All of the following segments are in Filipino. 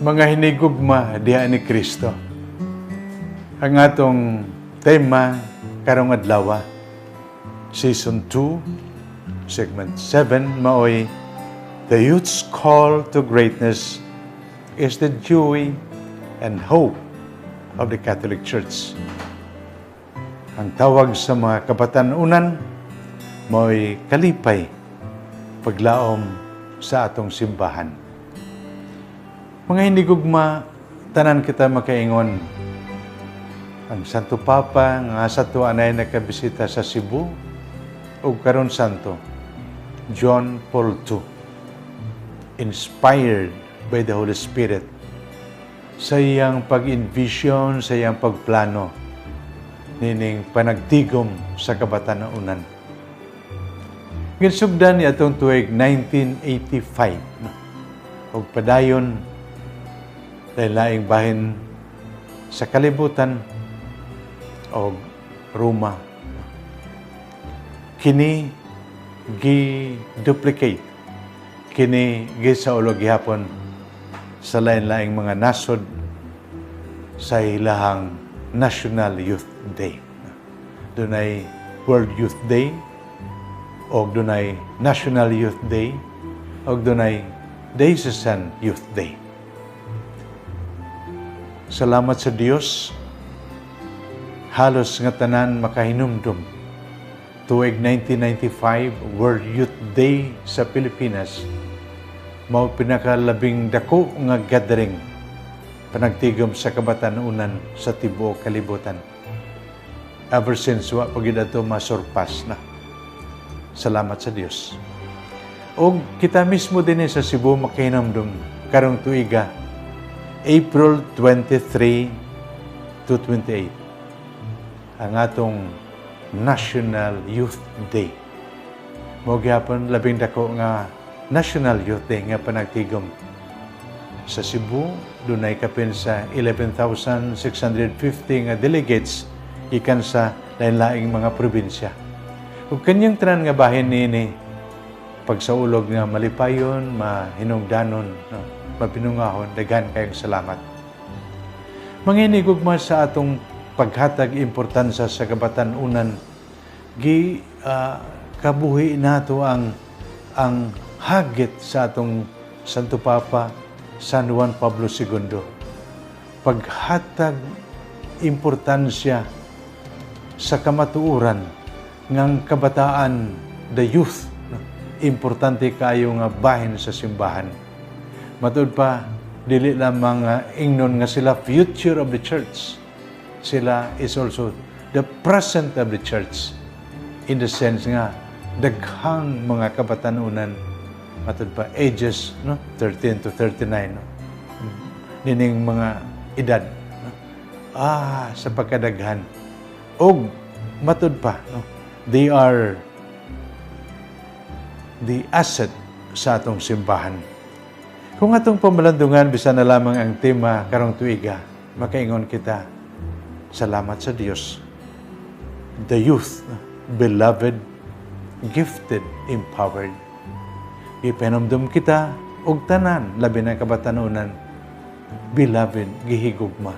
Mga hinigugma diha ni Kristo. Ang atong tema karong adlaw, Season 2, Segment 7, maoy The Youth's Call to Greatness is the Joy and Hope of the Catholic Church. Ang tawag sa mga kabatanunan maoy kalipay, paglaom sa atong simbahan. Mga hinigugma, tanan kita makaingon. Ang Santo Papa nga sa to anay nakabisita sa Cebu ug karon santo, John Paul II, inspired by the Holy Spirit sa iyang pag-envision, sa iyang pagplano nining panagtigom sa kabatanunan. Ginsugdan ni atong tuig 1985 ug padayon laing bahin sa kalibutan o Roma. Kini gi-duplicate, kini gisaulog gihapon sa lain-laing mga nasod sa ilahang National Youth Day. Dunay World Youth Day, o dunay National Youth Day, o dunay Diocesan Youth Day. Salamat sa Dios, halos nga tanan makahinumdum. Tuig 1995, World Youth Day sa Pilipinas, mao pinakalabing dako nga gathering panagtigom sa kabatanunan sa tibuok kalibutan. Ever since, wa pagid ato masurpass na. Salamat sa Dios. O kita mismo din sa Cebu makahinumdum karong tuiga, April 23 to 28, ang atong National Youth Day. Mao gyapon labing dako nga National Youth Day nga panagtigom. Sa Cebu, dunay kapin sa 11,650 nga delegates ikan sa lain-laing mga probinsya. Ug kanyang tanan nga bahin niini pagsaulog nga malipayon, mahinungdanon, no? Mapinungahon, daghan kayong salamat. Mga hinigugma sa atong paghatag importansya sa kabatanunan, kabuhi nato ang hagit sa atong Santo Papa San Juan Pablo II. Paghatag importansya sa kamatuoran ngang kabataan, the youth, importante kayo nga bahin sa simbahan. Matud pa, dili lamang ingnon nga sila future of the church. Sila is also the present of the church. In the sense nga, daghang mga kabatanunan, matud pa, ages, no? 13 to 39, no? Nining mga edad. No? Sa pagkadaghan. Og, matud pa, no? They are the asset sa atong simbahan. Kung atong pamalandungan, bisa na lamang ang tema karong tuiga, makaingon kita, salamat sa Dios. The youth, beloved, gifted, empowered. Ipanomdom kita, og tanan, labi ng kabatanunan, beloved, gihigugma.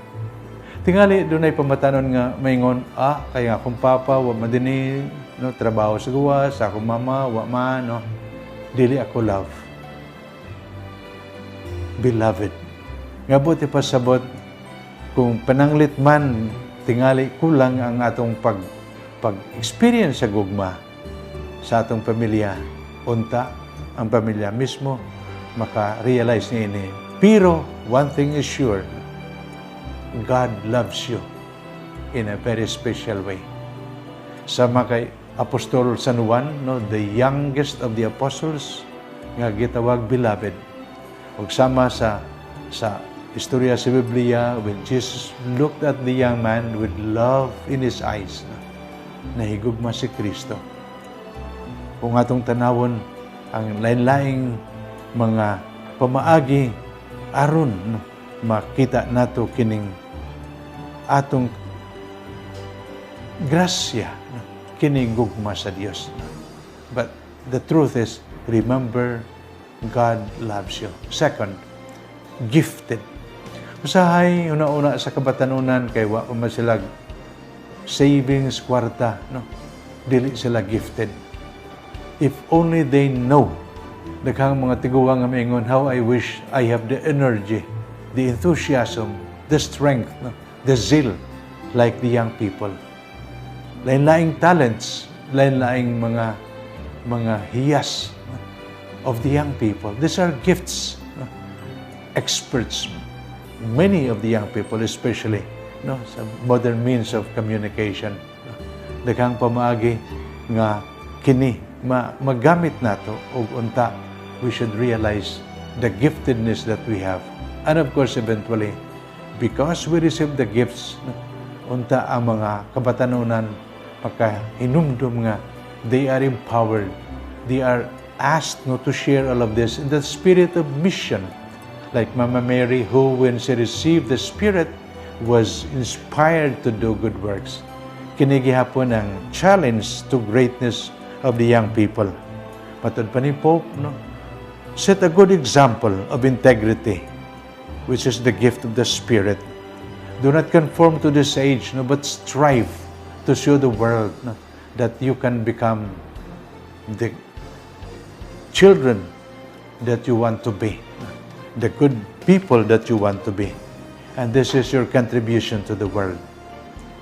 Tingali, doon ay pamatanon nga, maingon, kaya akong papa, wa madini, no, trabaho sa gawas, akong mama, wa ma, no, dili ako love. Beloved. Nga buti pasabot, kung pananglit man, tingali kulang ang atong pag-experience sa gugma sa atong pamilya. Unta, ang pamilya mismo, maka-realize niya ini. Pero, one thing is sure, God loves you in a very special way. Sama kay Apostol San Juan, no, the youngest of the apostles, nga gitawag beloved. Ug sama sa sa istorya sa Biblia, when Jesus looked at the young man with love in his eyes, nahigugma si Kristo. Kung atong tanawon ang lain-laing mga pamaagi aron makita nato kining atong grasya kining gugma sa Dios. But the truth is, remember, God loves you. Second, gifted. Usahay una-una sa kabatanunan kay wa pa man sila savings kwarta, no? Dili sila gifted. If only they know, daghang mga tiguang nga maingon, how I wish I have the energy, the enthusiasm, the strength, no? The zeal like the young people. Lain-laing talents, lain-laing mga hiyas, no? Of the young people. These are gifts, no? Experts. Many of the young people, especially, no, sa modern means of communication, no? Daghang pamaagi nga kini magamit nato og unta we should realize the giftedness that we have. And of course, eventually, because we receive the gifts, unta ang mga kabatanunan makahinumdum nga they are empowered, they are asked to share all of this in the spirit of mission. Like Mama Mary, who when she received the Spirit was inspired to do good works. Kinigihapon ang challenge to greatness of the young people. Matod pa ni Pope, no? Set a good example of integrity, which is the gift of the Spirit. Do not conform to this age, no, but strive to show the world, no, that you can become the children that you want to be, the good people that you want to be. And this is your contribution to the world.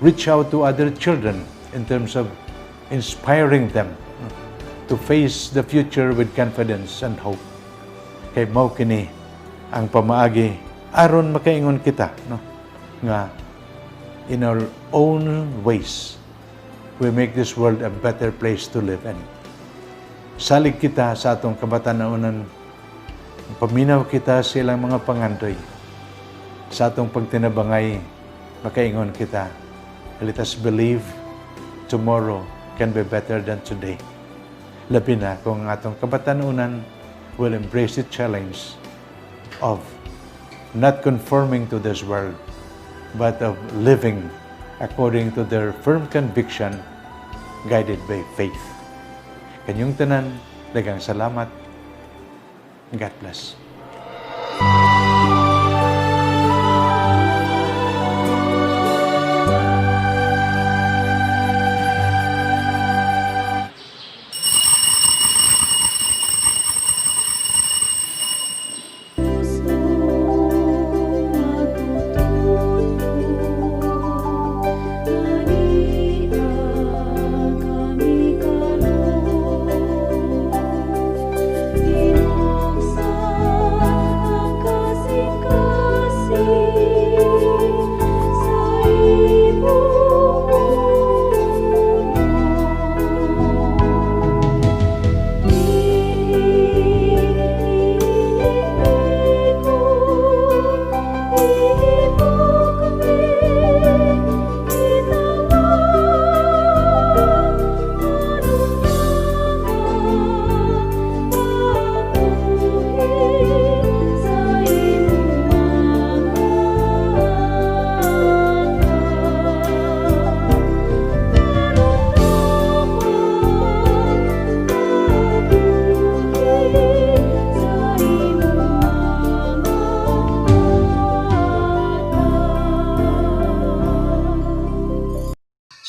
Reach out to other children in terms of inspiring them to face the future with confidence and hope. Kay mao kini ang pamaagi aron makaingon kita, no, nga in our own ways we make this world a better place to live in. Salig kita sa atong kabatanunan, paminaw kita sa ilang mga pangandoy. Sa atong pagtinabangay, makaingon kita, let us believe tomorrow can be better than today. Labi na kung atong kabatanunan will embrace the challenge of not conforming to this world, but of living according to their firm conviction, guided by faith. Kanyong tanan, daghang salamat. God bless.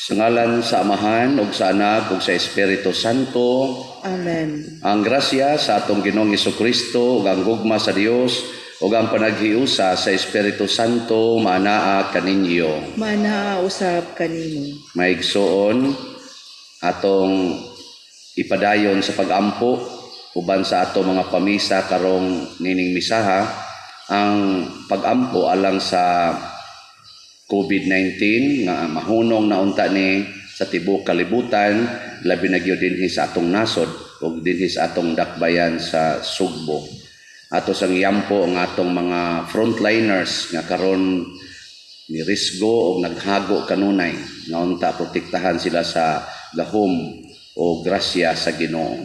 Sa ngalan sa Amahan, ug sa Anak, ug sa Espiritu Santo. Amen. Ang grasya sa atong Ginoong Jesucristo, ug ang gugma sa Dios, ug ang panaghiusa sa Espiritu Santo, maanaa kaninyo. Mana usab kanimo. Maigsoon, atong ipadayon sa pag-ampo, uban sa ato mga pamisa karong nining misaha, ang pag-ampo alang sa COVID-19 nga mahunong na unta ni sa tibuok kalibutan, labi na gyud dinhi sa atong nasod ug dinhi sa atong dakbayan sa Sugbo. Ato sang yampo ang atong mga frontliners nga karon ni risgo o naghago kanunay nga unta protektahan sila sa gahom o grasya sa Ginoo.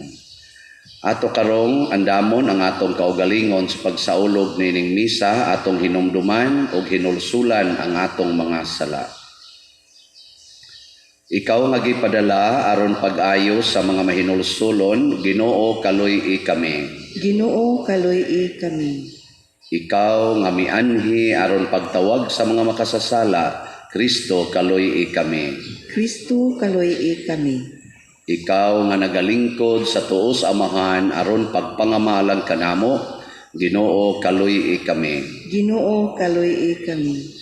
Ato karong andamon ang atong kaugalingon sa pagsaulog nining misa, atong hinumduman o hinulsulan ang atong mga sala. Ikaw nga gipadala aron pag-ayo sa mga mahinulsulon, Ginoo kaluy-i kami. Ginoo kaluy-i kami. Ikaw nga mianhi aron pagtawag sa mga makasasala, Kristo kaluy-i kami. Kristo kaluy-i kami. Ikaw nga nagalingkod sa tuos amahan aron pagpangamalan kanamo, Ginoo kaluy-i kami. Ginoo kaluy-i kami.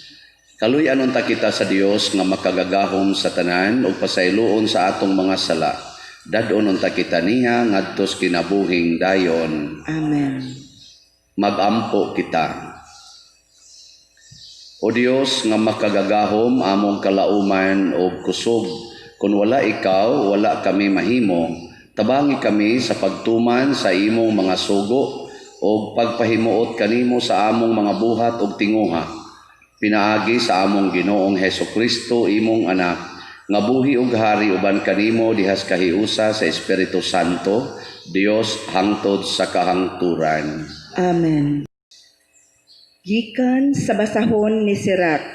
Kaluy-anon ta kita sa Dios nga makagagahom sa tanan ug pasayloon sa atong mga sala. Dad-onon ta kita niya ngadtos kinabuhing dayon. Amen. Magampo kita. O Dios nga makagagahom among kalauman o kusog, kung wala ikaw, wala kami mahimo. Tabangi kami sa pagtuman sa imong mga sugo o pagpahimuot kanimo sa among mga buhat o tinguha. Pinaagi sa among Ginoong Hesukristo, imong anak, nga buhi ug hari uban kanimo dihas kahiusa sa Espiritu Santo, Dios hangtod sa kahangturan. Amen. Gikan sa basahon ni Sirak.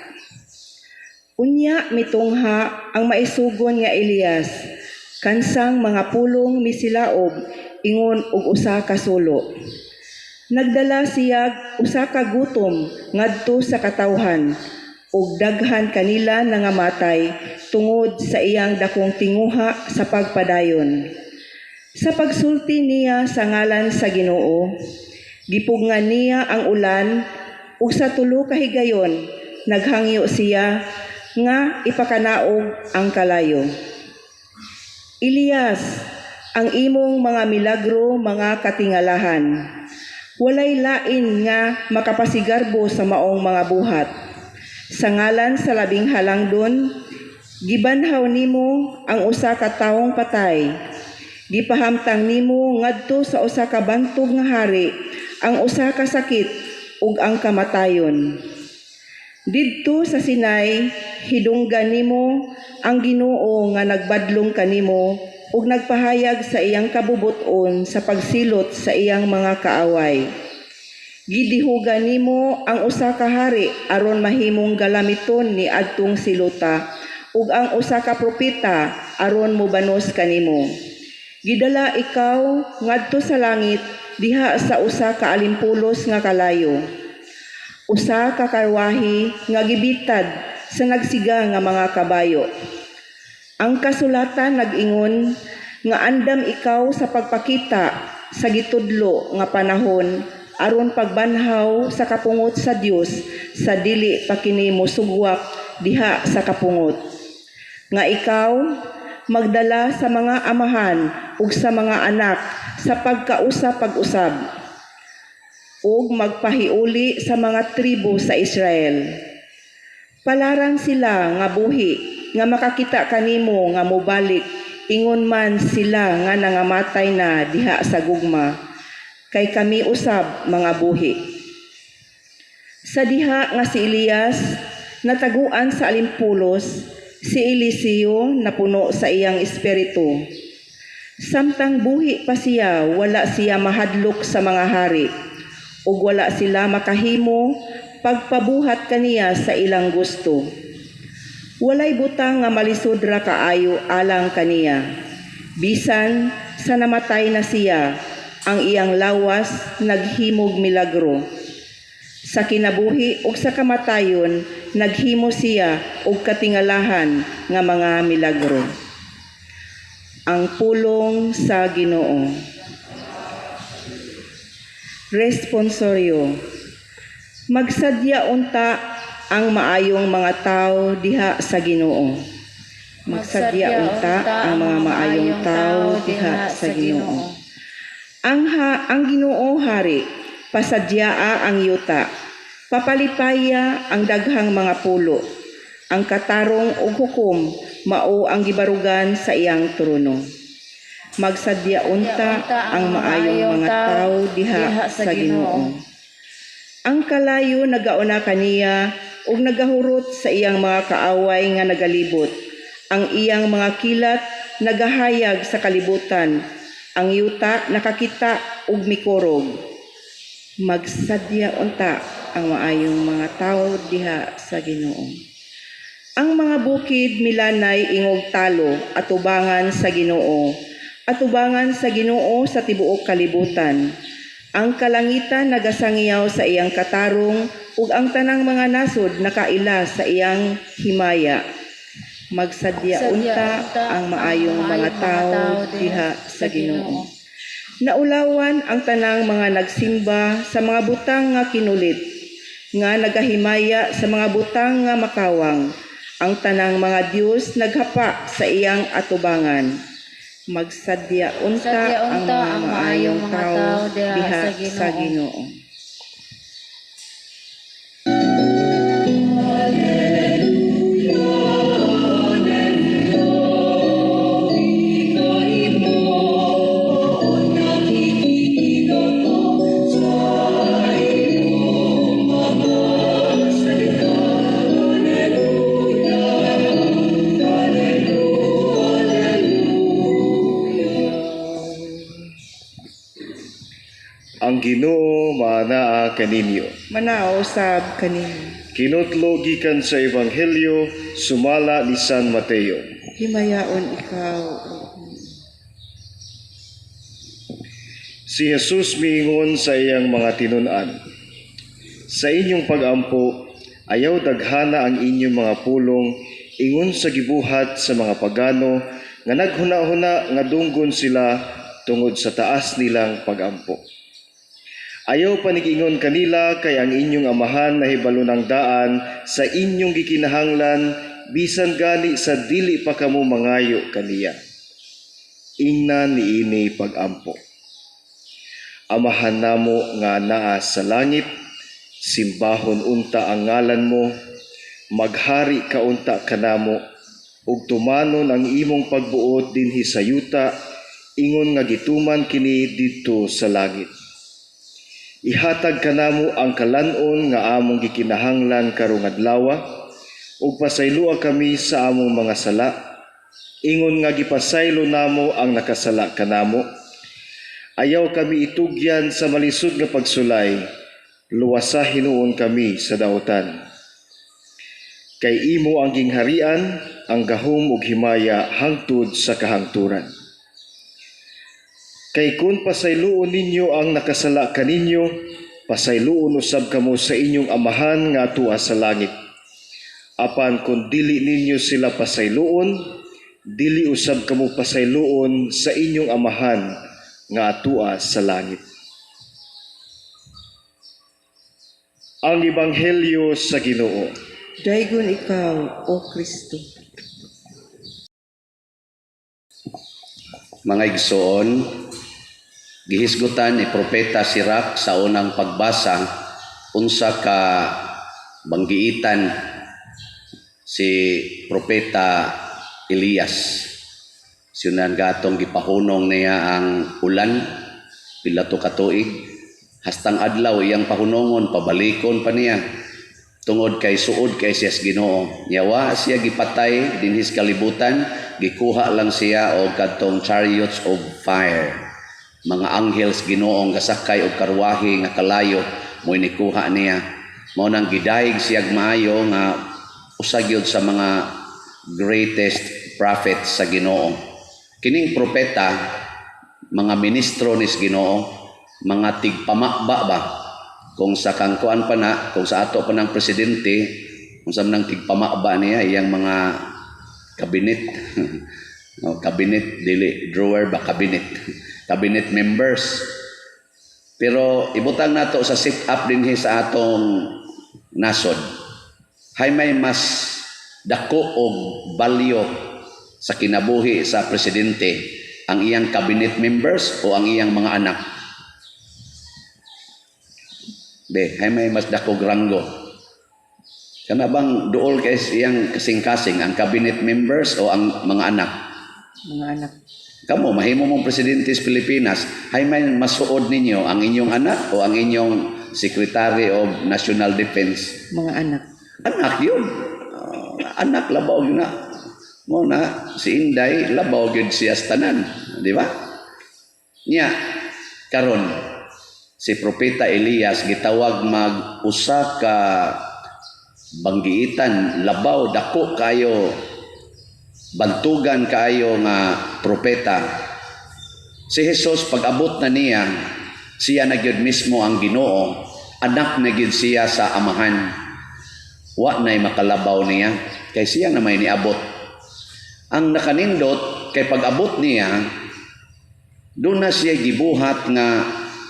Unya mitungha ang maisugon nga Elias, kansang mga pulong misilaog ingon og usa ka sulo. Nagdala siya usa ka gutom ngadto sa katawhan ug daghan kanila nangamatay tungod sa iyang dakong tinguha sa pagpadayon. Sa pagsulti niya sa ngalan sa Ginoo, gipugngan niya ang ulan ug sa tulo ka higayon naghangyo siya nga ipakanaog ang kalayo. Elias, ang imong mga milagro mga katingalahan. Walay lain nga makapasigarbo sa maong mga buhat. Sa ngalan sa labing halangdon, gibanhaw nimo ang usa ka tawong patay. Gipahamtang nimo ngadto sa usa ka bantog nga hari ang usa ka sakit ug ang kamatayon. Didto sa Sinai, hidunggan nimo ang Ginoo nga nagbadlong kanimo ug nagpahayag sa iyang kabubuton sa pagsilot sa iyang mga kaaway. Gidihugan nimo ang usa ka hari aron mahimong galamiton ni adtong siluta ug ang usa ka propeta aron mobanos kanimo. Gidala ikaw ngadto sa langit diha sa usa ka alimpulos nga kalayo. Usa ka karwahi nga gibitad sa nagsiga nga mga kabayo. Ang kasulatan nag-ingon nga andam ikaw sa pagpakita sa gitudlo nga panahon aron pagbanhaw sa kapungot sa Dios sa dili pa kini mosugwak diha sa kapungot. Nga ikaw magdala sa mga amahan ug sa mga anak sa pagkausap-pag-usab ug magpahiuli sa mga tribo sa Israel. Palaran sila nga buhi nga makakita kanimo nga mobalik ingon man sila nga nangamatay na diha sa gugma kay kami usab mga buhi. Sa diha nga si Elias nataguan sa alimpulos, si Eliseo napuno sa iyang espiritu. Samtang buhi pa siya, wala siya mahadlok sa mga hari, ug wala sila makahimo pagpabuhat kaniya sa ilang gusto. Walay butang nga malisod ra kaayo alang kaniya. Bisan sa namatay na siya, ang iyang lawas naghimog milagro. Sa kinabuhi ug sa kamatayon, naghimo siya og katingalahan nga mga milagro. Ang pulong sa Ginoo. Responsoryo. Magsadya unta ang maayong mga tao diha sa Ginoo. Magsadya unta ang mga maayong tao diha sa Ginoo. Ang Ginoo hari, pasadyaa ang yuta. Papalipaya ang daghang mga pulo. Ang katarong ug hukom mao ang gibarugan sa iyang trono. Magsadya unta ang maayong mga tao diha sa Ginoo. Ang kalayo nagauna kaniya ug nagahurot sa iyang mga kaaway nga nagalibot. Ang iyang mga kilat nagahayag sa kalibutan. Ang yuta nakakita ug mikurog. Magsadya unta ang maayong mga tao diha sa Ginoo. Ang mga bukid milanay ingog talo atubangan sa Ginoo. Atubangan sa Ginoo sa tibuok kalibutan. Ang kalangitan nagasangiyaw sa iyang katarong ug ang tanang mga nasod nakaila sa iyang himaya. Magsadya unta ang maayong mga tao diha sa Ginoo. Naulawan ang tanang mga nagsimba sa mga butang nga kinulit, nga nagahimaya sa mga butang nga makawang. Ang tanang mga Dios naghapa sa iyang atubangan. Magsadya unta ang mga maayong tao diha sa Ginoo. Ang Ginoo maanaa kaninyo. Manaw sab kanimo. Kinutlo gikan sa Ebanghelyo sumala ni San Mateo. Himayaon ikaw. Si Jesus miingon sa iyang mga tinun-an, sa inyong pag-ampo, ayaw daghana ang inyong mga pulong, ingon sa gibuhat sa mga pagano, nga naghuna-huna nga dunggon sila tungod sa taas nilang pag-ampo. Ayaw panigingon kanila kay ang inyong amahan na hibalo ng daan sa inyong gikinahanglan bisan gani sa dili pa kamo mangayo kaniya. Ingnan niini pag-ampo. Amahan namo nga naa sa langit, simbahon unta ang ngalan mo, maghari ka unta kanamo, ug tumanon ang imong pagbuot dinhi sa yuta, ingon nga gituman kini didto sa langit. Ihatag kanamo ang kalanon nga among gikinahanglan karong adlaw, ug pasaylua kami sa among mga sala, ingon nga gipasaylo namo ang nakasala kanamo. Ayaw kami itugyan sa malisod nga pagsulay, luwasahin noon kami sa dautan. Kay imo ang gingharian, ang gahom ug himaya hangtod sa kahangturan. Kay kun pasayloon ninyo ang nakasala kaninyo, pasayloon usab kamo sa inyong amahan nga atua sa langit. Apan kung dili ninyo sila pasayloon, dili usab kamo pasayloon sa inyong amahan nga atua sa langit. Ang Ebanghelyo sa Ginoo. Daygon ikaw, O Kristo. Mga igsoon, gihisgutan ni Propeta Sirach sa unang pagbasa unsa ka banggiitan si Propeta Elias. Siunan gatong gipahunong niya ang ulan pila to ka tuig, hastang adlaw iyang pahunongon pabalikon pa niya tungod kay suod kay siya Ginoo. Yawa siya gipatay dinhi sa kalibutan, gikuha lang siya og kadtong chariots of fire. Mga anghels Ginoong gasakay og karwahe nga kalayo mo nikuha niya. Mao nang gidayeg siya maayo nga usa gyud sa mga greatest prophets sa Ginoo. Kining propeta, mga ministro ni Ginoo, mga tigpamakba ba? Kung sa kangkuan pa na, kung sa ato pa ng presidente, kung sa nang tigpamakba niya, iyang mga kabinet, no, kabinet, dili, drawer ba, kabinet, cabinet members. Pero ibutang nato sa sit-up din sa atong nasod. Hay may mas dako og balyo sa kinabuhi sa presidente, ang iyang cabinet members o ang iyang mga anak. Hay may mas dako granggo. Kana bang duol kay iyang kasing-kasing ang cabinet members o ang mga anak? Mga anak. Kamo, mahimo mong presidente sa Pilipinas, hay may masuod ninyo ang inyong anak o ang inyong Secretary of National Defense? Mga anak. Anak yun. Anak, labaw yun na. Mo na, si Inday, labaw yun siya sa tanan. Di ba? Nya, karon si Propeta Elias, gitawag mag-usa ka banggiitan, labaw, dako kayo, bantugan kayo nga propeta. Si Jesus, pag-abot na niya, siya na gyud mismo ang Ginoo, anak na gyud siya sa amahan. Wa na'y makalabaw niya, kay siya na may niabot. Ang nakanindot, kay pag-abot niya, doon na siya gibuhat nga,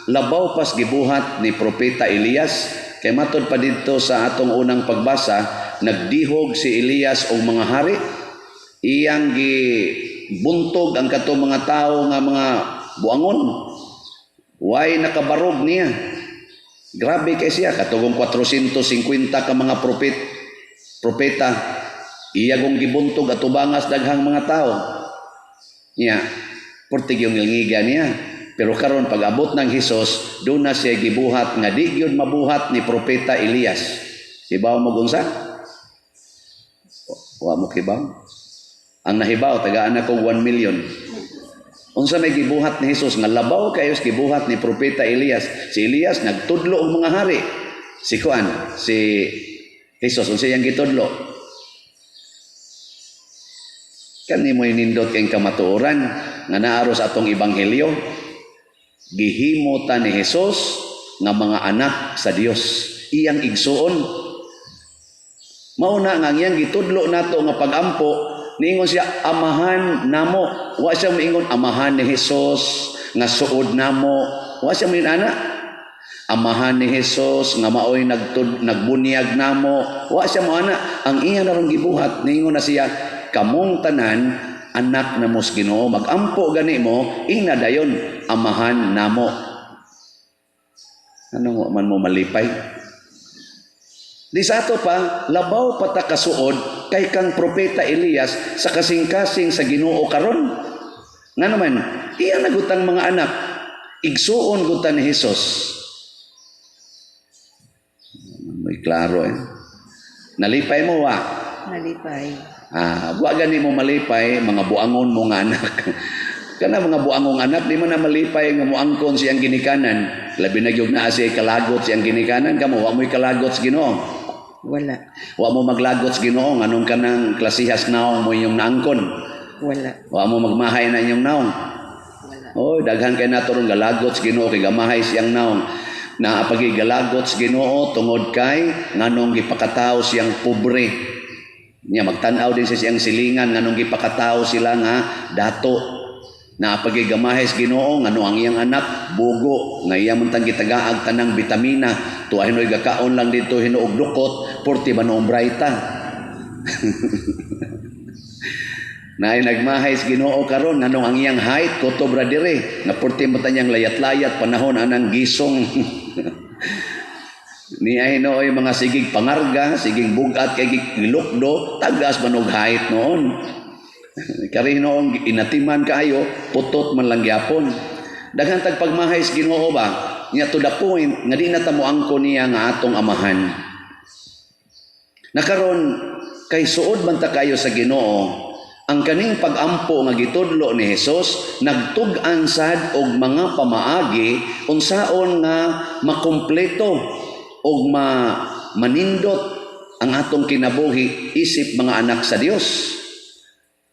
labaw pas gibuhat ni Propeta Elias, kay matod pa dito sa atong unang pagbasa, nagdihog si Elias og mga hari, iyang gibuntog ang kato mga tao nga mga buangon. Way nakabarog niya. Grabe kay siya, katugong 450 ka mga propeta, iyagong gibuntog at ubangas daghang mga tao. Niya, portig yung ngiga niya. Pero karon pag-abot ng Hesus, doon na siya gibuhat nga di gyud mabuhat ni Propeta Elias. Hibaw mo gunsa? Wa mo kibaw? Ang nahibaw, tagaan na kong 1 million. Unsa may gibuhat ni Hesus nga labaw kayo sa gibuhat ni Propeta Elias. Si Elias nagtudlo og mga hari. Si Hesus, unsa yang gitudlo? Kani mo inindot kayong kamatuoran nga naaro sa atong ebanghelyo. Gihimo ta ni Hesus nga mga anak sa Dios. Iyang igsuon. Mauna nga iyang gitudlo nato nga pagampo, niingon siya amahan namo. Wa siya moingon amahan ni Hesus nga suod namo. Wa siya moingon ana. Amahan ni Hesus nga maoy nagbunyag namo. Wa siya mo ana. Ang iya narong gibuhat, niingon na siya kamong tanan anak na mos Ginoo, magampo gani mo, ina dayon amahan namo. Ano man mo malipay? Di sa ato pa, labaw pata kasuod kay kang Propeta Elias sa kasing-kasing sa Ginoo karon. Nga naman, iya nagutang mga anak, igsuon gutan ni Hesus. May klaro Nalipay mo wa? Nalipay. Wa gani mo malipay, mga buangon mo nga anak. Kana mga buangong anak, di man na malipay nga muangkon siyang ginikanan. Labi na gyud na siya kalagot siyang ginikanan, kamo wa mo'y kalagot sa Ginoo. Wala. Wa mo maglagot sa Ginoo, nganong kanang klasihas naong mo inyong naangkon. Wala. Wa mo magmahay na inyong naong. Wala. Oy, daghan kay nato ron galagot sa Ginoo kay gamahay siyang naong. Na pagi galagot sa Ginoo tungod kay nganong gipakatawo siyang pobre. Niya magtan-aw din sa siyang silingan nganong gipakatawo sila nga dato. Na pagigamahay sa Ginoo ngano ang iyang anak bugo nga iya man tang gitagaag tanang bitamina tuwa hinoy gakaon lang dito hinuog dukot porti manom brayta. Na nagmahay sa Ginoo karon nganong ang iyang height kotobra dire na porti man tanyang layat-layat panahon anang gisong. Ni ay nooy mga sigig pangarga, sigig bugat kay gilukdo, tagas manog height noon. Kari noong inatiman kayo, putot man lang gyapon. Daghan tag pagmahay sa Ginoo ba? Nya to the point nga di na ta moangko niya nga atong amahan. Nakaron kay suod man ta kayo sa Ginoo, ang kaning pag-ampo nga gitudlo ni Hesus nagtug-an sad og mga pamaagi unsaon nga makumpleto og manindot ang atong kinabuhi isip mga anak sa Dios.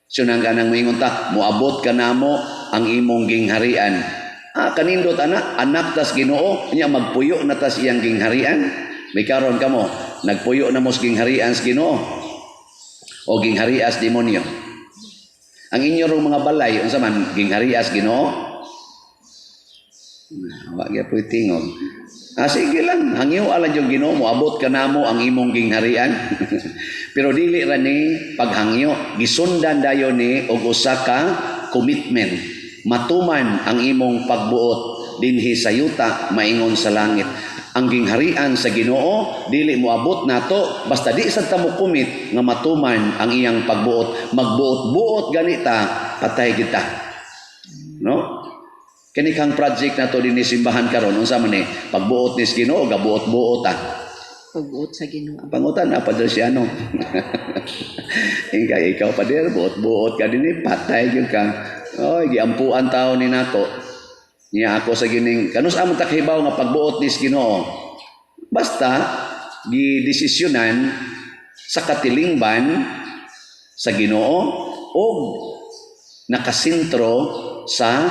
So nang kanang moingon ta, moabot ka namo ang imong gingharian. Kanindot anak tas Ginoo, nya magpuyo na tas iyang gingharian. May karon kamo, nagpuyo na mo sa gingharian sa Ginoo o gingharias demonyo. Ang inyo rong mga balay unsa man gingharias Ginoo? Wa gyud tingog. Sige lang, hangyo alang yung Ginoo mo, abot ka namo ang imong gingharian. Pero dili ra ni paghangyo, gisundan dayon ni og usa ka commitment. Matuman ang imong pagbuot dinhi sa yuta maingon sa langit. Ang gingharian sa Ginoo dili mo abot nato basta di sad ta mo commit nga matuman ang iyang pagbuot. Magbuot-buot ganita patay kita. Kani kang project na to din simbahan karon unsa man ni pagbuot ni Ginoo gabuot-buot ta. Pagbuot sa Ginoo. Pangutan na Padre Siano. Ikaw Padre buot-buot ka dinhi patay gyud ka. Oy giampuan tawo ni nato. Niya ako sa gining kanus amon ta kahibaw nga pagbuot ni Ginoo. Basta gidesisyonan sa katilingban sa Ginoo o nakasentro sa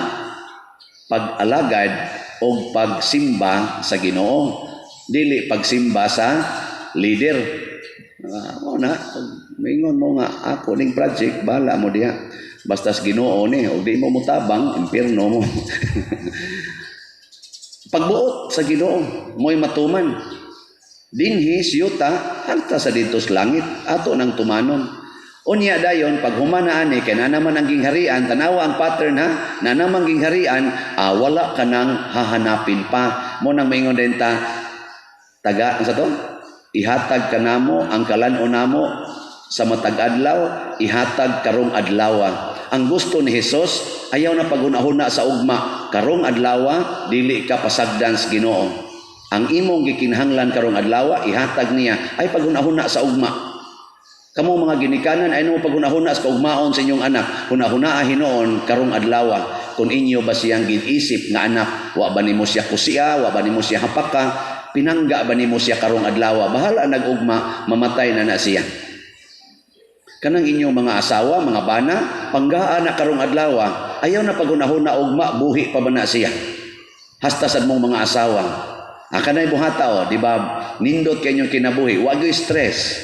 pag-alagad o pagsimba sa Ginoo. Dili pagsimba sa leader. Maingon mo nga ako ning project, bala mo diha. Basta sa Ginoo ni, o di mo mutabang, impyerno mo. Pagbuot sa Ginoo, mo'y matuman. Dinhi siyuta hangta sa dito sa langit ato nang tumanon. Unya dayon pag humana ani kay na naman ang gingharian tanawa ang pattern ha na naman gingharian wala ka nang hahanapin pa mo nang maingon din ta taga sa to ihatag kanamo ang kalan-on namo sa matag adlaw ihatag karong adlaw. Ang gusto ni Hesus ayaw na paghuna-huna sa ugma karong adlaw dili ka pasagdan sa Ginoo. Ang imong gikinahanglan karong adlaw ihatag niya ay paghuna-huna sa ugma. Kamo mga ginikanan ay no paghuna-huna sa ugmaon sa inyong anak. Huna-huna hinoon karong adlaw kung inyo ba siyang ginisip nga anak wa ba nimo siya kusiya, wa ba nimo siya hapaka, pinangga ba nimo siya karong adlaw. Bahala nag-ugma mamatay na siya. Kanang inyong mga asawa, mga bana, panggaan na karong adlaw ayaw na paghuna-huna ugma buhi pa ba na siya. Hasta sad mong mga asawa. Kanay buhata di ba? Nindot kayo kinabuhi, wag yo stress.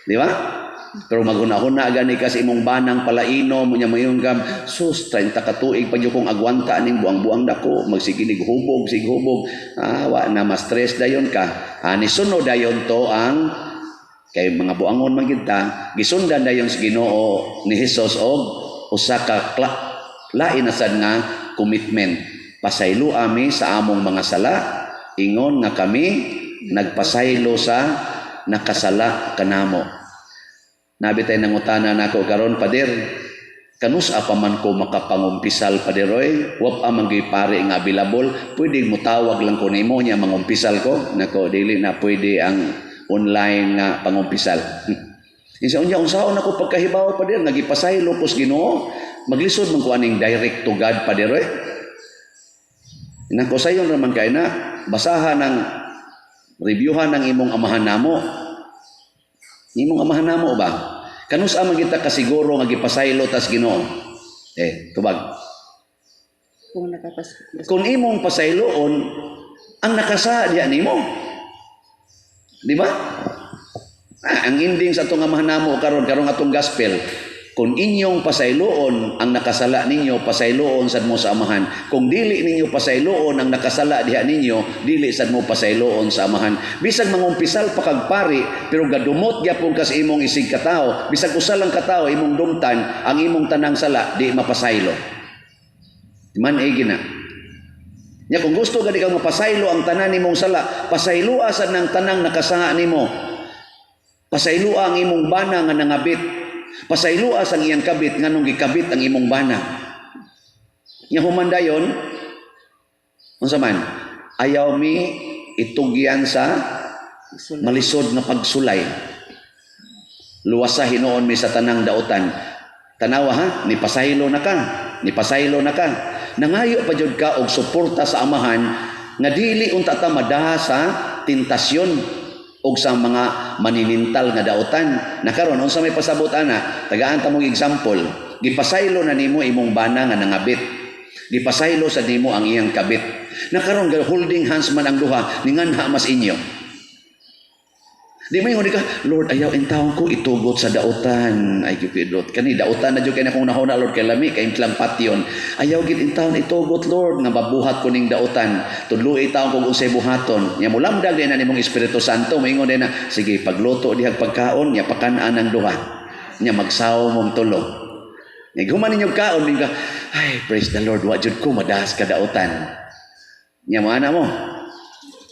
Di ba? Pero maghuna-huna gani kasi imong banang palainom nya mayon gam sus 30 ka tuig pa jud kong agwanta ning buang-buang dako magsiginig hubog sighubog wa na ma-stress dayon ka. Ni sunod dayon to ang kay mga buangon man gid ta gisundan dayon sa Ginoo ni Hesus og usa ka lain na sad nga commitment. Pasaylo ami sa among mga sala ingon nga kami nagpasaylo sa nakasala kanamo. Nabitay nangutana nako karon Pader, kanus apa man ko makapangumpisal Paderoy, wap amang pare nga available, pwede mo tawag lang ko nimo nya mangumpisal ko. Nako dili na pwede ang online nga pangumpisal. Isa unya unsaon ako pagkahibaw Pader, nagipasaylo pos Ginoo, maglisod man ko aning direct to God Paderoy. Nako sayon raman kay na basahan ng reviewhan ng imong amahan namo. Imong amahan namo ba? Kanus amang kita kasiguro nga gipasaylo tas Ginoo. Tubag. Kung imong pasayloon ang nakasa diya nimo. Di ba? Ang ending sa atong amahan namo karon atong gospel. Kung inyong pasayloon ang nakasala ninyo, pasayloon sad mo sa amahan. Kung dili ninyo pasayloon ang nakasala diha ninyo, dili sad mo pasayloon sa amahan. Bisag mangumpisal pa kag pari, pero gadumot gyapon kas imong isig katao, bisag usa lang katao imong dumtan, ang imong tanang sala di mapasaylo. Man gina. Nya kung gusto gani kang mapasaylo ang tanan nimong sala, pasaylua sad nang tanang nakasaha nimo. Pasaylua ang imong bana nga nangabit. Pasaylua ang iyang kabit nganong gikabit ang imong bana. Nya human dayon unsa man ayaw mi itugyan sa malisod na pagsulay. Luwasa hinoon mi sa tanang dautan. Tanawa ha, ni pasaylo na ka. Nangayo pa jud ka og suporta sa amahan nga dili unta ta madaha sa tentasyon og sa mga maninintal nga dautan. Nakaron unsa may pasabot ana? Tagaan ta mong example. Gipasaylo na nimo imong bana nga nangabit. Gipasaylo sa nimo ang iyang kabit. Nakaron holding hands man ang duha ninganha mas inyo. Di mo ingon ka, Lord, ayaw intawon ko itugot sa dautan. Ay gipidot kani dautan na jud kay akong nahuna Lord kay lami kay intlang patyon. Ayaw gid intawon itugot Lord nga mabuhat ko ning dautan. Tudloy tawon ko unsay buhaton. Nya mulamdag din na nimong Espiritu Santo moingon din na sige pagluto dihag pagkaon nya pakan-an ang duha. Nya magsaw mong tulo. Nya guman ninyo kaon ka, ay praise the Lord wa jud ko madahas ka dautan. Nya mo ana mo.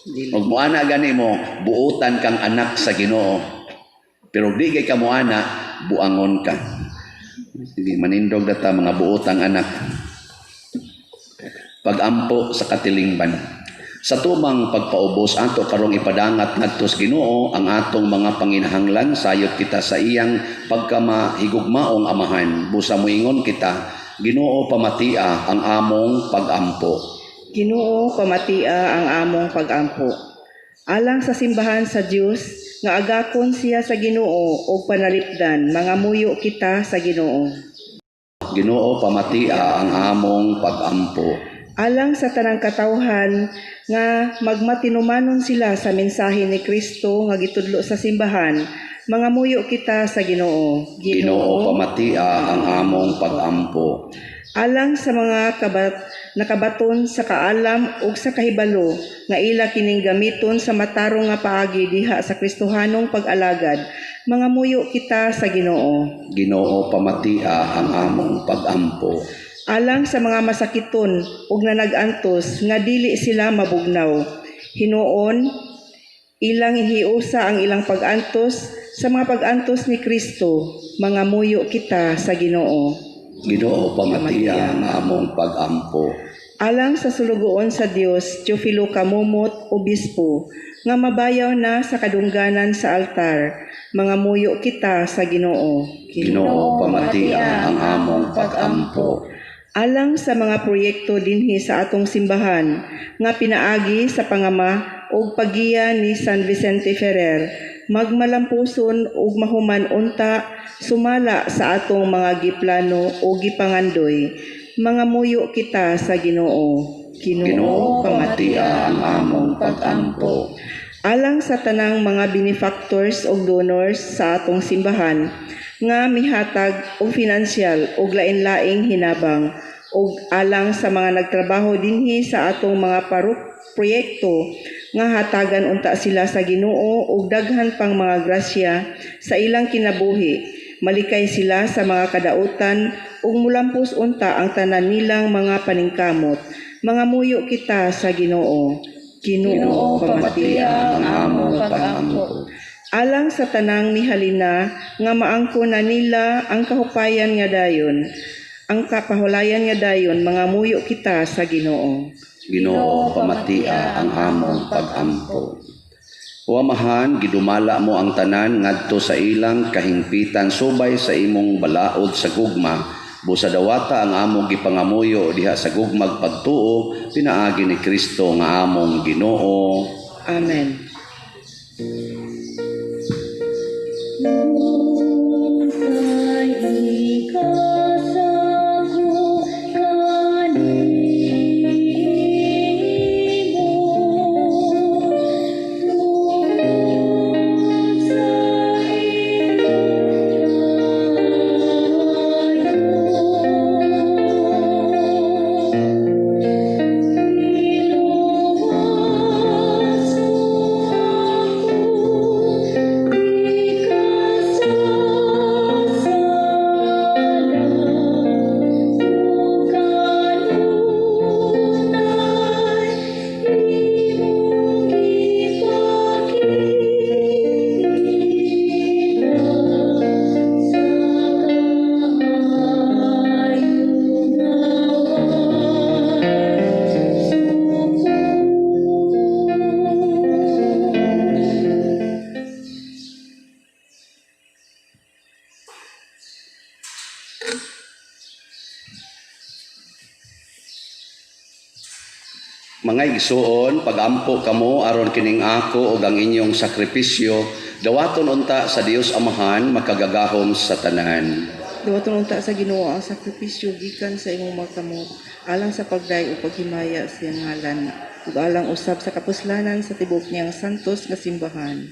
Og moana gani mo buutan kang anak sa Ginoo. Pero di kay ka moana buangon ka. Sige manindog data mga buutang anak. pagampo sa katilingban. Sa tumang pagpaubos ato karong ipadangat ngadto sa Ginoo ang atong mga panginahanglan sayop kita sa iyang pagkamahigugmaong amahan. Busa moingon kita, Ginoo pamatia ang among pagampo. Ginoo pamatia ang among pagampo. Alang sa simbahan sa Dios nga agakon siya sa Ginoo og panalipdan, mangamuyo kita sa Ginoo. Ginoo pamatia ang among pagampo. Alang sa tanang katawhan nga magmatinumanon sila sa mensahe ni Kristo nga gitudlo sa simbahan, mangamuyo kita sa Ginoo. Ginoo pamatia ang among pagampo. Alang sa mga nakabaton sa kaalam ug sa kahibalo nga ila kining gamiton sa matarong nga paagi diha sa Kristohanong pag-alagad, mangamuyo kita sa Ginoo. Ginoo pamatia ang among pagampo. Alang sa mga masakiton ug nanag-antos nga dili sila mabugnaw, hinuon ilang hiusa ang ilang pag-antos sa mga pag-antos ni Kristo, mangamuyo kita sa Ginoo. Ginoo pamatia ang among pagampo. Alang sa sulugoon sa Dios, Teofilo Kamumot, Obispo, nga mabayaw na sa kadungganan sa altar, mangamuyo kita sa Ginoo. Ginoo pamatia ang among pagampo. Alang sa mga proyekto dinhi sa atong simbahan nga pinaagi sa pangama ug paggiya ni San Vicente Ferrer, magmalampuson ug mahuman unta sumala sa atong mga giplano o gipangandoy, mangamuyo kita sa Ginoo. Ginoo pamatia ang among pagampo. Alang sa tanang mga benefactors ug donors sa atong simbahan nga mihatag og finansyal ug lain-laing hinabang, ug alang sa mga nagtrabaho dinhi sa atong mga proyekto nga hatagan unta sila sa Ginoo ug daghan pang mga grasya sa ilang kinabuhi, malikay sila sa mga kadautan ug mulampos unta ang tanan nilang mga paningkamot, mangamuyo kita sa Ginoo. Ginoo pamatia ang among pagampo. Alang sa tanang mihalina nga maangko na nila ang kahupayan nga dayon, ang kapahulayan nga dayon, mangamuyo kita sa Ginoo. Ginoo pamatia ang among pagampo. O Amahan, gidumala mo ang tanan ngadto sa ilang kahingpitan subay sa imong balaod sa gugma. Busa dawata ang among gipangamuyo diha sa gugmag pagtuo, pinaagi ni Kristo nga among Ginoo. Amen. Mga igsuon, pagampo kamo aron kining ako ug ang inyong sakripisyo, dawaton unta sa Dios Amahan makagagahom sa tanan. Dawaton unta sa Ginoo ang sakripisyo gikan sa imong mga kamot, alang sa pagday o paghimaya sa iyang ngalan, ug alang usab sa kapuslanan sa tibok niyang santos nga simbahan.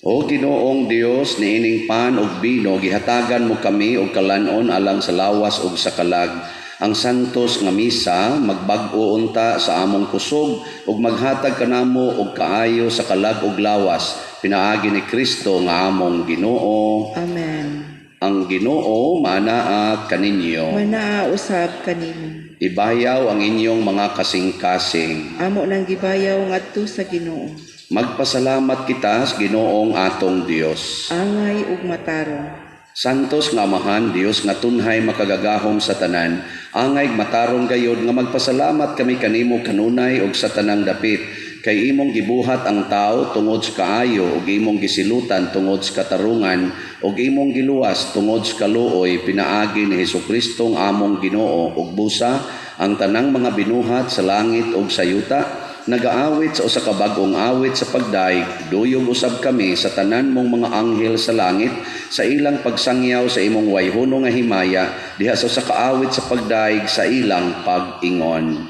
O Ginoong Dios, niining pan ug bino gihatagan mo kami og kalanon alang sa lawas ug sa kalag. Ang santos nga misa magbag-o unta sa among kusog ug maghatag kanamo og kaayo sa kalag ug lawas, pinaagi ni Kristo nga among Ginoo. Amen. Ang Ginoo manaa kaninyo. Manaa usab kanimo. Ibayaw ang inyong mga kasing-kasing. Amo nang gibayaw ngadto sa Ginoo. Magpasalamat kita sa Ginoong atong Dios. Angay ug matarong. Santos nga Amahan, Dios nga tunhay makagagahom sa tanan, angay matarong gayod nga magpasalamat kami kanimo kanunay og sa tanang dapit, kay imong gibuhat ang tao tungod sa kaayo ug imong gisilutan tungod sa katarungan ug imong giluwas tungod sa kaluoy pinaagi ni Hesukristo ang among Ginoo ug busa ang tanang mga binuhat sa langit ug sa yuta. Nagaawit sa usa ka bag-ong awit sa pagdaig, duyog usab kami sa tanan mong mga anghel sa langit sa ilang pagsangyaw sa imong wayhono nga himaya diha sa usa ka awit sa pagdaig sa ilang pag-ingon.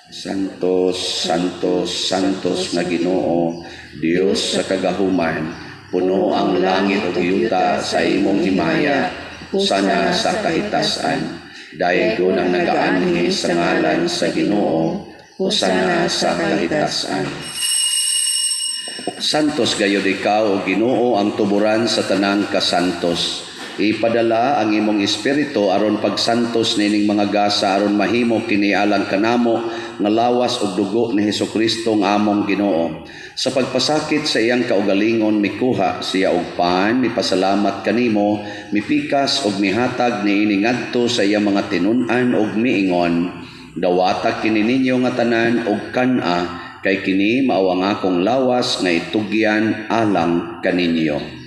Santos, Santos, Santos nga Ginoo, Dios sa kagahuman, puno ang langit ug yuta sa imong himaya, husana sa kahitasan. Dayon ang nagaanhi sa ngalan sa Ginoo, husana sa kahitasan. Santos gayud ikaw o Ginoo ang tuburan sa tanang kasantos. Ipadala ang imong espiritu aron pagsantos nining mga gasa aron mahimo kini alang kanamo nga lawas ug dugo ni Hesukristo nga among Ginoo. Sa pagpasakit sa iyang kaugalingon mikuha siya og paan, mipasalamat kanimo, mipikas ug mihatag niini ngadto sa iyang mga tinun-an ug miingon, dawata kini ninyo nga tanan og kan-a, kay kini mao ang akong lawas nga itugyan alang kaninyo.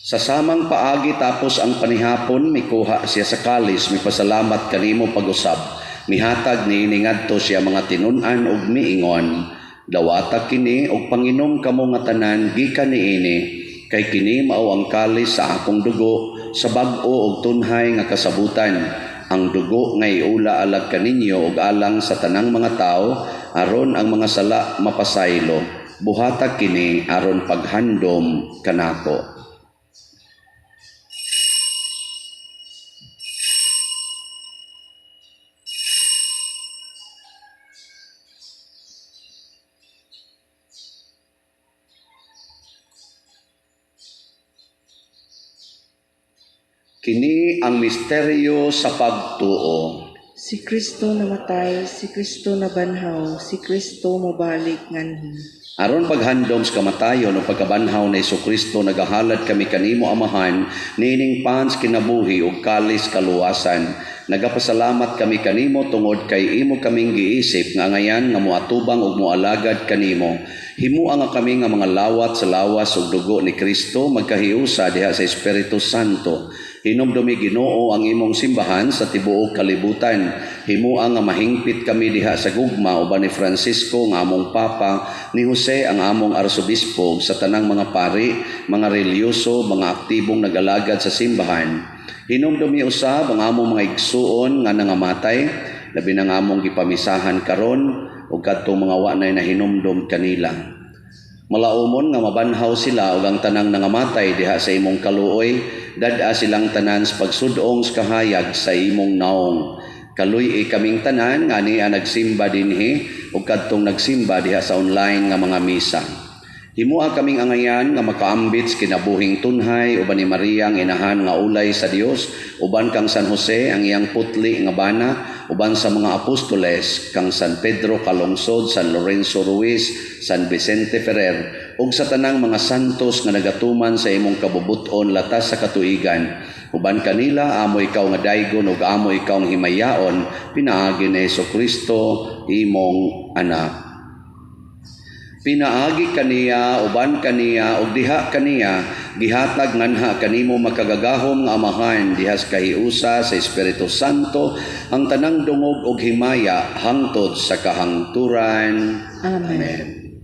Sa samang paagi tapos ang panihapon, mikuha siya sa kalis, mipasalamat kanimo pag-usab. Mihatag niini ngadto siya mga tinun-an ug miingon, dawata kini og panginom kamo nga tanan gikan niini, kay kini mao ang kalis sa akong dugo sa bag-o ug tunhay nga kasabutan. Ang dugo nga iula alag kaninyo ug alang sa tanang mga tao aron ang mga sala mapasaylo. Buhatag kini aron paghandom kanako. Kini ang misteryo sa pagtuo. Si Kristo namatay, si Kristo nabanhaw, si Kristo mobalik nganhi. Aron paghandom sa kamatayon o pagkabanhaw na Hesukristo, nagahalad kami kanimo Amahan, niining pans kinabuhi ug kalis kaluwasan. Nagapasalamat kami kanimo tungod kay imo kaming giisip nga ngayan nga moatubang ug moalagad kanimo. Himua nga kami nga mga lawat sa lawas ug dugo ni Kristo magkahiusa diha sa Espiritu Santo. Hinumdumi Ginoo ang imong simbahan sa tibuok kalibutan. Himua nga mahingpit kami diha sa gugma uban ni Francisco nga among Papa, ni Jose ang among Arsobispo sa tanang mga pari, mga reliyoso, mga aktibong nagalagad sa simbahan. Hinumdumi usab ang among mga igsuon nga nangamatay, labi na nga among gipamisahan karon ug kadtong mga wa nay nahinumdom kanila. Malaumon nga mabanhaw sila ug ang tanang nangamatay diha sa imong kaluoy, dad-a silang tanan sa pagsudong sa kahayag sa imong naong. Kaluy kaming tanan nga niya nagsimba dinhi ug kadtong nagsimba diha sa online nga mga misa. Himua kaming angayan nga makaambit sa kinabuhing tunhay uban ni Maria ang inahan nga ulay sa Dios, uban kang San Jose ang iyang putli nga bana, uban sa mga apostoles kang San Pedro Calungsod, San Lorenzo Ruiz, San Vicente Ferrer ug sa tanang mga santos nga nagatuman sa imong kabubuton latas sa katuigan. Uban kanila amo ikaw nga daygon ug amo ikaw nga himayaon, pinaagi ni Hesukristo imong anak. Pinaagi kaniya, uban kaniya, ug diha kaniya, gihatag nganha kanimo makagagahom nga Amahan, diha sa kahiusa sa Espiritu Santo, ang tanang dungog ug himaya, hangtod sa kahangturan. Amen.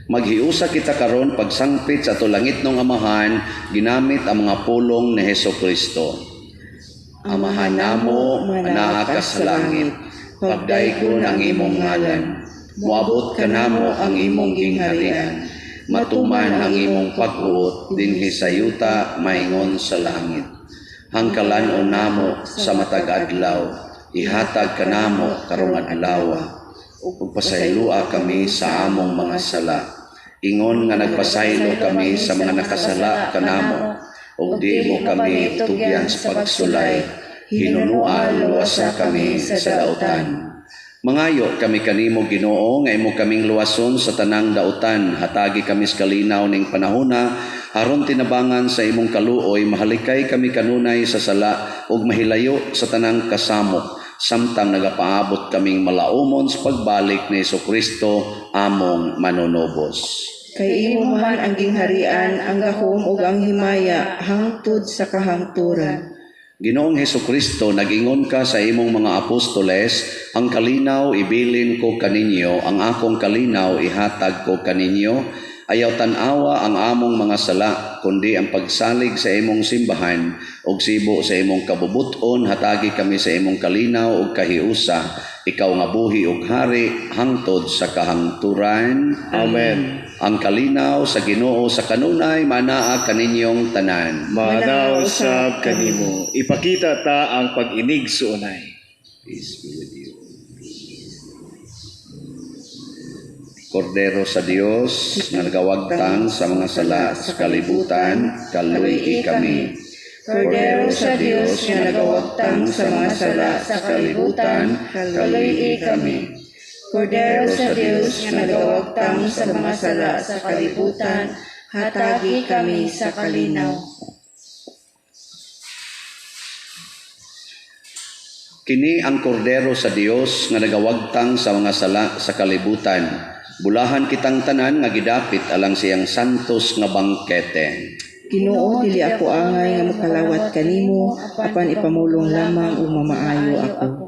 Maghiusa kita karon pagsangpit sa tulangitnong Amahan, ginamit ang mga pulong ni Hesukristo. Amahan namo, manaha ka sa langit, pagdaygon ang imong ngalan. Moabot kanamo ang imong gingharian, matuman ang imong pagbuot dinhi sa yuta maingon sa langit. Hangkalanon namo sa matag adlaw, ihatag kanamo karong adlaw, ug pasaylua kami sa among mga sala. Ingon nga nagpasaylo kami sa mga nakasala kanamo, ug di mo kami tugyan sa pagsulay, hinunuan luwasa kami sa dautan. Mangayo kami kanimo Ginoo nga imo kaming luwason sa tanang dautan, hatagi kami sa kalinaw ning panahona, aron tinabangan sa imong kaluoy, mahalikay kami kanunay sa sala ug mahilayo sa tanang kasamok, samtang nagapaabot kaming malaumon sa pagbalik ni Jesucristo among manunobos. Kay imo man ang gingharian, ang gahom ug ang himaya hangtod sa kahangturan. Ginoong Jesucristo, nagingon ka sa imong mga apostoles, ang kalinaw ibilin ko kaninyo, ang akong kalinaw ihatag ko kaninyo. Ayaw tanawa ang among mga sala, kundi ang pagsalig sa imong simbahan, ug sibo sa imong kabubuton, hatagi kami sa imong kalinaw ug kahiusa, ikaw nga buhi ug hari, hangtod sa kahangturan. Amen. Ang kalinaw sa Ginoo sa kanunay, manaa kaninyong tanan. Manaw usab kanimo, ipakita ta ang pag-inig sa unay. Peace be with you. Kordero sa Dios, nga nagawagtang sa mga sala sa kalibutan, kaluy kami. Kordero sa Dios nga nagawagtang sa mga sala sa kalibutan, kaluy kami. Kordero sa Dios nga nagawagtang sa mga sala sa kalibutan, hatagi kami sa kalinaw. Kini ang kordero sa Dios nga nagawagtang sa mga sala sa kalibutan. Bulahan kitang tanan nga gidapit alang siyang santos nga bangkete. Ginoo, dili ako angay nga makalawat kanimo, apan ipamulong lamang ug mamaayo ako.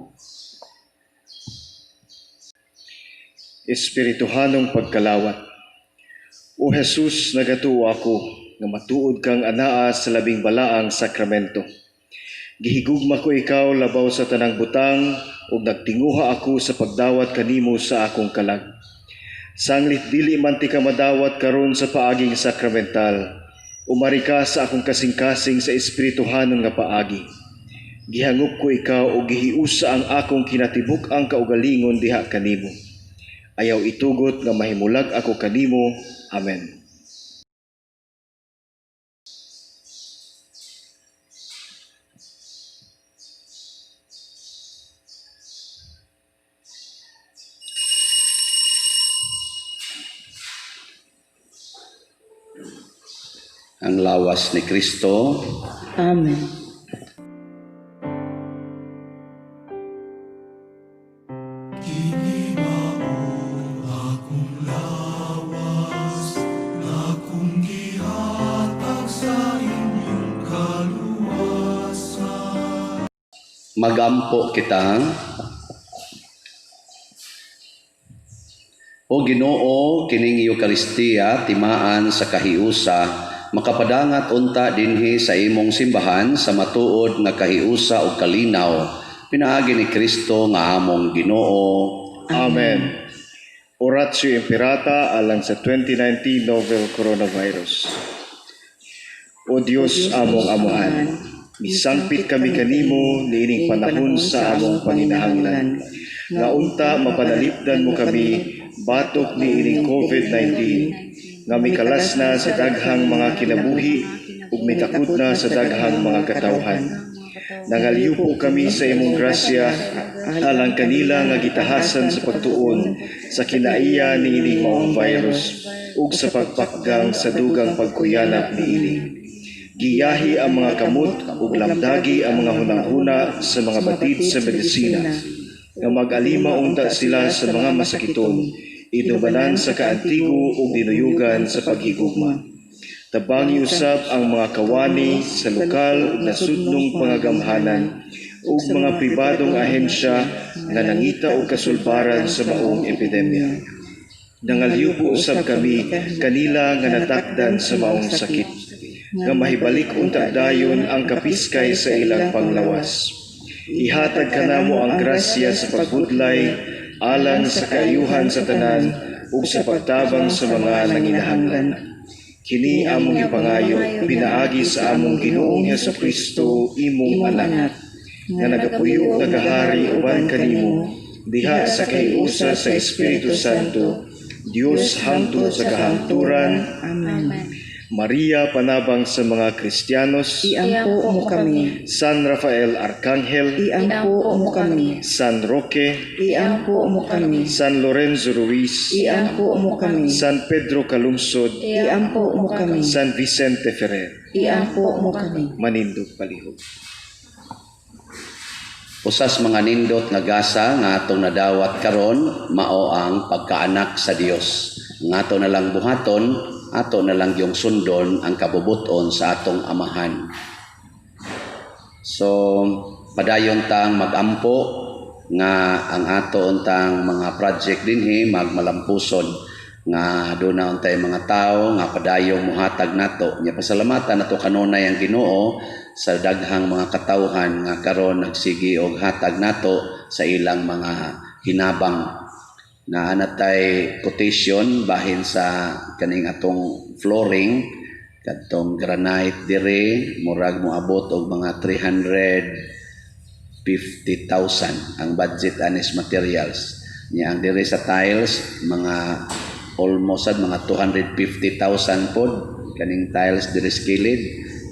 Espirituhanong pagkalawat. O Jesus, nagatuo ako nga matuod kang anaa sa labing balaang sakramento. Gihigugma ko ikaw labaw sa tanang butang ug nagtinguha ako sa pagdawat kanimo sa akong kalag. Sanglit dili man ti ka madawat karon sa paaging sakramental. Umari ka sa akong kasing-kasing sa espirituhanong nga paagi. Gihangop ko ikaw ug gihiusa ang akong kinatibuk ang kaugalingon diha kanimo. Ayaw itugot nga mahimulag ako kanimo. Amen. Ang lawas ni Kristo. Amen. Magampo kita. O Ginoo, kining Eucharistia timaan sa kahiusa, makapadangat unta dinhi sa imong simbahan sa matuod nga kahiusa o kalinaw, pinaagi ni Kristo nga among Ginoo. Amen. Oratio Imperata alang sa 2019 novel coronavirus. O Dios among amuhan, misangpit kami kanimo niining panahon sa among panginahanglan. Nga unta mapanalipdan mo kami batok niining COVID-19, nga mikalas na sa daghang mga kinabuhi ug mitakod na sa daghang mga katawhan. Nangaliw po kami sa imong grasya alang kanila nga gitahasan sa pagtuon sa kinaiya niining maong virus ug sa pagpakgang sa dugang pagkuyanap niini. Giyahi ang mga kamot ug lamdagi ang mga hunang-huna sa mga batid sa medisina, nga mag-alima unta sila sa mga masakiton, inubanan sa kaantigo ug dinuyugan sa paghigugma. Tabangi usab ang mga kawani sa lokal ug nasudnong pangagamhanan ug mga pribadong ahensya nga nangita og kasulbaran sa maong epidemya. Nangaliw po usab kami kanila nga natakdan sa maong sakit, nga mahibalik unta dayon ang kapiskay sa ilang panglawas. Ihatag kanamo ang grasya sa pagbudlay alang sa kaayuhan sa tanan ug sa pagtabang sa mga nanginahanglan. Kini among ipangayo pinaagi sa among Ginoong Jesucristo imong anak, nga nagapuyo nagahari uban kanimo diha sa kahiusa sa Espiritu Santo, Dios hangtod sa kahangturan. Amen. Maria panabang sa mga Kristiyanos, Iampo mo kami. San Rafael Arcangel, Iampo mo kami. San Roque, Iampo mo kami. San Lorenzo Ruiz, Iampo mo kami. San Pedro Calungsod, Iampo mo kami. San Vicente Ferrer, Iampo mo kami. Manindog Palihog. Usas mga nindot nga gasa nga atong nadawat karon mao ang pagkaanak sa Dios. Nga ato na lang buhaton, ato na lang yung sundon ang kabubuton sa atong amahan. So, padayon tang magampo nga ang ato untang mga project dinhi magmalampuson nga doon na untay mga tao nga padayong muhatag nato. Nya pasalamatan nato kanunay ang Ginoo sa daghang mga katawhan nga karon nagsigi og hatag nato sa ilang mga hinabang. Na anatay quotation bahin sa kaning atong flooring kadtong granite dire murag moabot og mga 350,000 ang budget anis materials nya ang dire sa tiles mga almost mga 250,000 pod kaning tiles dire skilid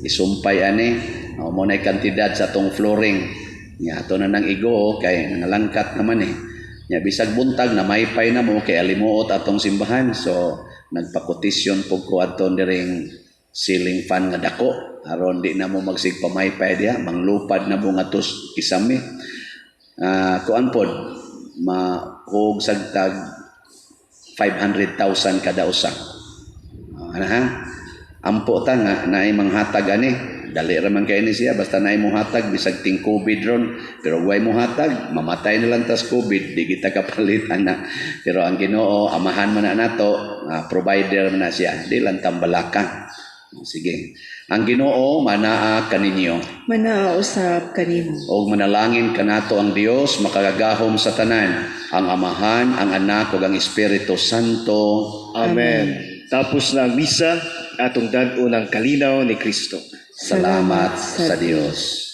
isumpay ani mo nay kantidad sa atong flooring nya ato na nang igo kay nangalangkat naman nya bisag buntag na maypay na mo kay alimuot atong simbahan so nagpakotisyon pug ko adton diring ceiling fan nga dako aron di na mo magsigpamaypay diha manglupad na mo ngatos kisami kuan pod mahug sagtag 500,000 kada usa ampo ta nga naay manghatag ani dali ra man kay ni siya basta naay mo hatag bisag ting COVID ron pero way mo hatag mamatay na lang tas COVID di kita kapalit ana pero ang Ginoo amahan man na nato provider man na siya di lang tambalaka sige ang Ginoo manaa kaninyo Manaausab kanimo. og manalangin kanato ang Dios makagagahom sa tanan ang Amahan ang Anak ug ang Espiritu Santo. Amen. Tapos na ang misa, atong dan-o ng kalinaw ni Kristo. Salamat sa Dios.